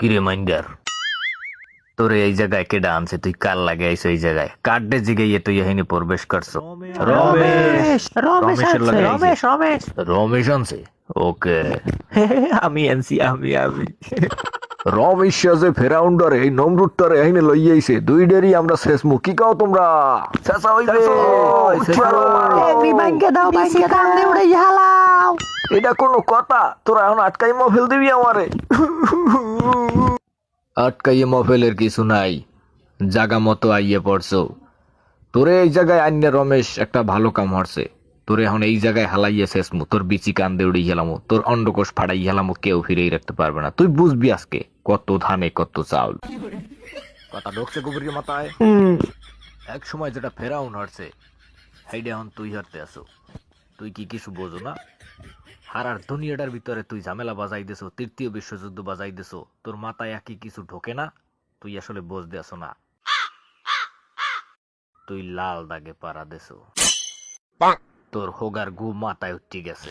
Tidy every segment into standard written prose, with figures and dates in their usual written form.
কিরে মাইন্ডার, তোরে এই জায়গায় কেডা আনছে? তুই কার লাগে আইছো এই জায়গায়? কার্ডে জিগাইয়ে তুই এখানে প্রবেশ করছো? রমেশ রমেশের লাগে আইছে। রমেশ আনছে? ওকে, আমি আনছি। আমি রমেশ যে ফেরাউন্ডারে এই নমরুদটারে এখানে লই আইছে। দুই ডেরি আমরা শেষ মু। কি কাও তোমরা? শেষা হইবে। এটা কোনো কথা? তোরা এখন আটকাই মফেল দিবি আমারে? আটকাইয়ে মফেলের কিছু নাই, জাগা মতো আইয়ে পড়ছো। তোরে এই জায়গায় আইনে রমেশ একটা ভালো কাম হরছে। তোরে এখন এই জায়গায় হালাইয়ে শেষমু। তোর বিচি কান্দে উড়ি গেলামো, তোর অন্ডকোষ ফাড়াই গেলামো, কেউ ফিরেই রাখতে পারবে না। তুই বুঝবি আজকে কত ধানে কত চাউল। কথা ঢুকছে গুবরির মাথায়। এক সময় যেটা ফেরাউন হারছে, সেইটা এখন তুই হারতে আসো। তুই কি কিছু বোঝো না? হারার দুনিয়াটার ভিতরে তুই ঝামেলা বাজাই দেছো, তৃতীয় বিশ্বযুদ্ধ বাজাই দেছো। তোর মাথায় একই কিছু ঢোকে না। তুই আসলে বুঝতে আসো না। তুই লাল দাগে পাড়া দেছো। তোর হোগার গু মাথায় উঠে গেছে।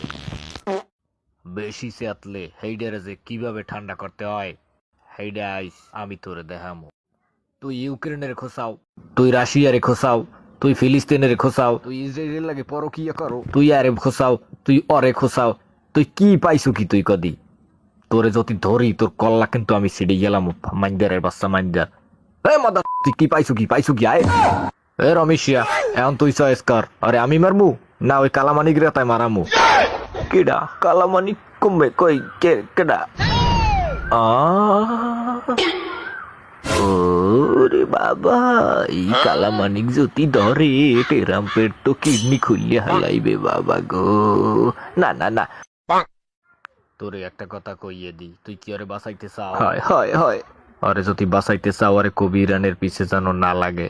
বেশি চেতলে হেইডারে যে কিভাবে ঠান্ডা করতে হয়, হেইডা আইস আমি তোরে দেখামো। তুই ইউক্রেনের খোসাও, তুই রাশিয়ারে খোসাও, তুই ফিলিস্তিনের খোসাও, তুই ইসরায়েলের লাগে পরকিয়া করো, তুই আরে খোসাও, তুই অরে খোসাও। তুই কি পাইছো কি? তুই কদি তোরে যদি ধরি তোর কল্লা কিন্তু আমি ছিড়ে গেলাম। মাইন্দারের বাচ্চা মাইন্দার। এ মাদার, তুই কি পাইছো কি আয়? এ রমেশিয়া, এখন তুই চয়েস কর। আরে আমি মারমু না ওই কালামানিক রে তাই মারামু? কেডা কালামানিক? কমবে কই কেডা? ওরে বাবা, এই কালামানিক যদি ধরে টেরাম্পের তো কিডনি খুললে হালাইবে বাবা গো। না না না, তোরে একটা কথা কইয়ে দি, তুই কি আরে বাঁচাইতে চাও? হয় আরে যদি বাঁচাইতে চাও, আরে কবি ইরানের পিছে যেন না লাগে।